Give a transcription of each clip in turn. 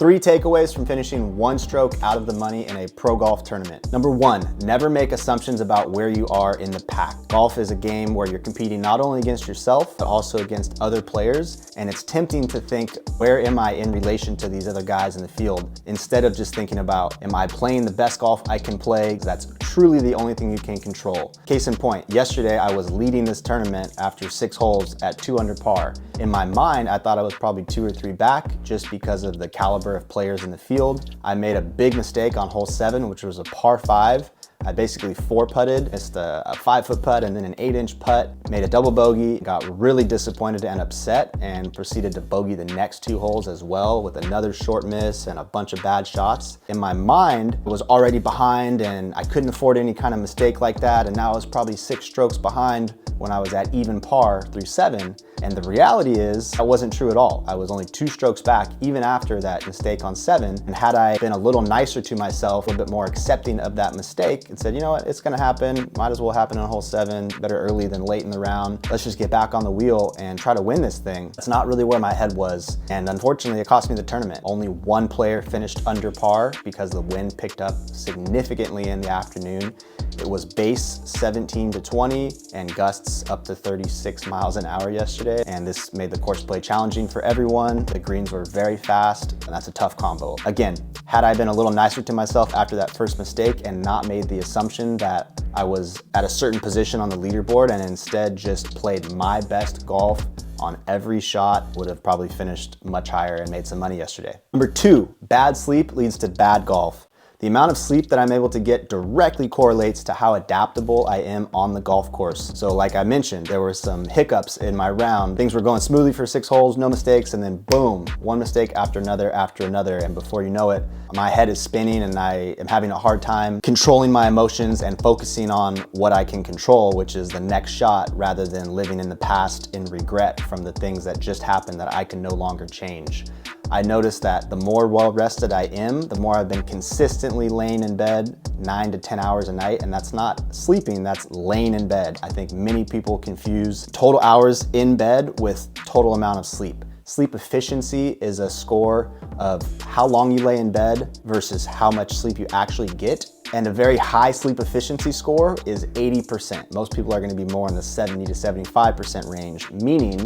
3 takeaways from finishing 1 stroke out of the money in a pro golf tournament. Number 1, never make assumptions about where you are in the pack. Golf is a game where you're competing not only against yourself, but also against other players. And it's tempting to think, where am I in relation to these other guys in the field? Instead of just thinking about, am I playing the best golf I can play? That's truly the only thing you can control. Case in point, yesterday I was leading this tournament after 6 holes at 2 under par. In my mind, I thought I was probably 2 or 3 back just because of the caliber of players in the field. I made a big mistake on hole 7, which was a par 5. I basically 4-putted, missed a 5-foot putt and then an 8-inch putt, made a double bogey, got really disappointed and upset, and proceeded to bogey the next 2 holes as well with another short miss and a bunch of bad shots. In my mind, I was already behind and I couldn't afford any kind of mistake like that, and now I was probably 6 strokes behind when I was at even par through 7. And the reality is, that wasn't true at all. I was only 2 strokes back even after that mistake on 7. And had I been a little nicer to myself, a little bit more accepting of that mistake, and said, you know what, it's gonna happen, might as well happen on hole 7, better early than late in the round. Let's just get back on the wheel and try to win this thing. That's not really where my head was. And unfortunately, it cost me the tournament. Only 1 player finished under par because the wind picked up significantly in the afternoon. It was base 17 to 20 and gusts up to 36 miles an hour yesterday. And this made the course play challenging for everyone. The greens were very fast, and that's a tough combo. Again, had I been a little nicer to myself after that first mistake and not made the assumption that I was at a certain position on the leaderboard and instead just played my best golf on every shot, would have probably finished much higher and made some money yesterday. Number 2, bad sleep leads to bad golf. The amount of sleep that I'm able to get directly correlates to how adaptable I am on the golf course. So like I mentioned, there were some hiccups in my round. Things were going smoothly for 6 holes, no mistakes, and then boom, 1 mistake after another, and before you know it, my head is spinning and I am having a hard time controlling my emotions and focusing on what I can control, which is the next shot, rather than living in the past in regret from the things that just happened that I can no longer change. I noticed that the more well-rested I am, the more I've been consistently laying in bed 9 to 10 hours a night, and that's not sleeping, that's laying in bed. I think many people confuse total hours in bed with total amount of sleep. Sleep efficiency is a score of how long you lay in bed versus how much sleep you actually get. And a very high sleep efficiency score is 80%. Most people are gonna be more in the 70 to 75% range, meaning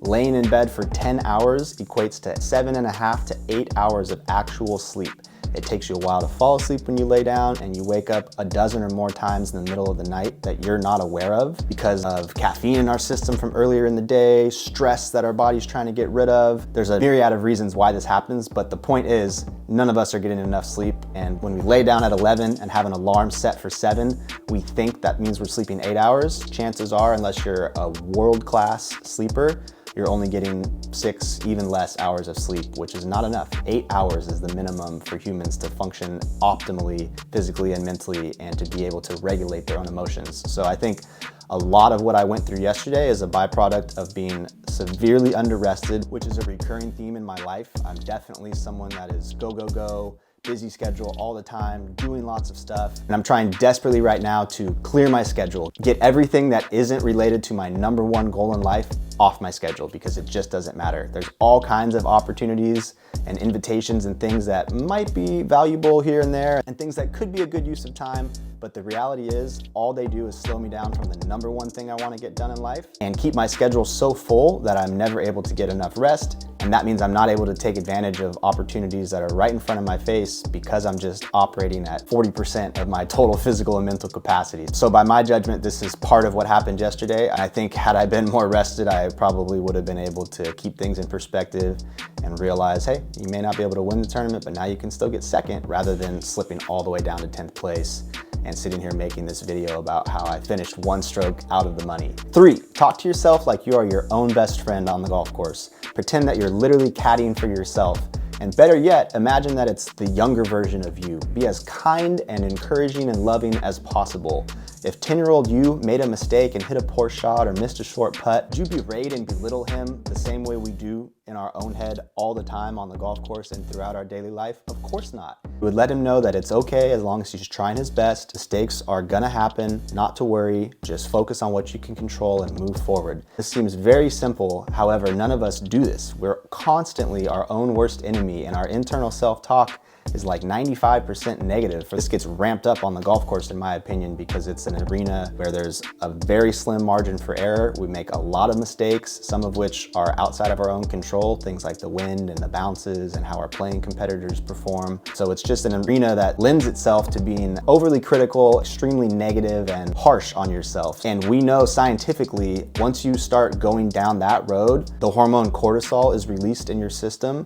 laying in bed for 10 hours equates to 7.5 to 8 hours of actual sleep. It takes you a while to fall asleep when you lay down, and you wake up a dozen or more times in the middle of the night that you're not aware of because of caffeine in our system from earlier in the day, stress that our body's trying to get rid of. There's a myriad of reasons why this happens, but the point is, none of us are getting enough sleep. And when we lay down at 11 and have an alarm set for 7, we think that means we're sleeping 8 hours. Chances are, unless you're a world-class sleeper, you're only getting 6, even less hours of sleep, which is not enough. 8 hours is the minimum for humans to function optimally, physically and mentally, and to be able to regulate their own emotions. So I think a lot of what I went through yesterday is a byproduct of being severely under-rested, which is a recurring theme in my life. I'm definitely someone that is go, go, go, busy schedule all the time, doing lots of stuff. And I'm trying desperately right now to clear my schedule, get everything that isn't related to my number 1 goal in life off my schedule, because it just doesn't matter. There's all kinds of opportunities and invitations and things that might be valuable here and there and things that could be a good use of time. But the reality is, all they do is slow me down from the number 1 thing I want to get done in life and keep my schedule so full that I'm never able to get enough rest. And that means I'm not able to take advantage of opportunities that are right in front of my face because I'm just operating at 40% of my total physical and mental capacity. So by my judgment, this is part of what happened yesterday. I think had I been more rested, I probably would have been able to keep things in perspective and realize, hey, you may not be able to win the tournament, but now you can still get second, rather than slipping all the way down to 10th place and sitting here making this video about how I finished 1 stroke out of the money. 3, talk to yourself like you are your own best friend on the golf course. Pretend that you're literally caddying for yourself. And better yet, imagine that it's the younger version of you. Be as kind and encouraging and loving as possible. If 10-year-old you made a mistake and hit a poor shot or missed a short putt, would you berate and belittle him the same way we do in our own head all the time on the golf course and throughout our daily life? Of course not. We would let him know that it's okay as long as he's trying his best. Mistakes are gonna happen, not to worry. Just focus on what you can control and move forward. This seems very simple, however, none of us do this. We're constantly our own worst enemy, and our internal self-talk is like 95% negative. This gets ramped up on the golf course, in my opinion, because it's an arena where there's a very slim margin for error. We make a lot of mistakes, some of which are outside of our own control, things like the wind and the bounces and how our playing competitors perform. So it's just an arena that lends itself to being overly critical, extremely negative, and harsh on yourself. And we know scientifically, once you start going down that road, the hormone cortisol is released in your system,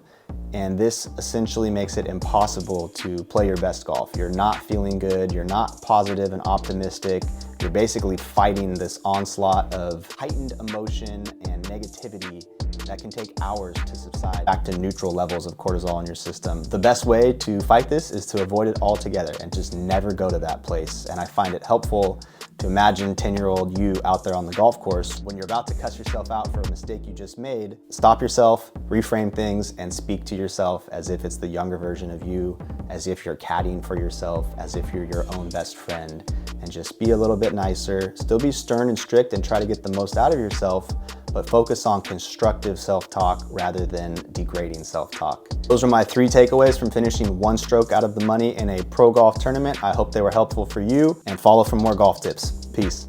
and this essentially makes it impossible to play your best golf. You're not feeling good, you're not positive and optimistic. You're basically fighting this onslaught of heightened emotion and negativity that can take hours to subside back to neutral levels of cortisol in your system. The best way to fight this is to avoid it altogether and just never go to that place. And I find it helpful to imagine 10-year-old you out there on the golf course. When you're about to cuss yourself out for a mistake you just made, stop yourself, reframe things, and speak to yourself as if it's the younger version of you, as if you're caddying for yourself, as if you're your own best friend, and just be a little bit nicer. Still be stern and strict and try to get the most out of yourself, but focus on constructive self-talk rather than degrading self-talk. Those are my 3 takeaways from finishing 1 stroke out of the money in a pro golf tournament. I hope they were helpful for you, and follow for more golf tips. Peace.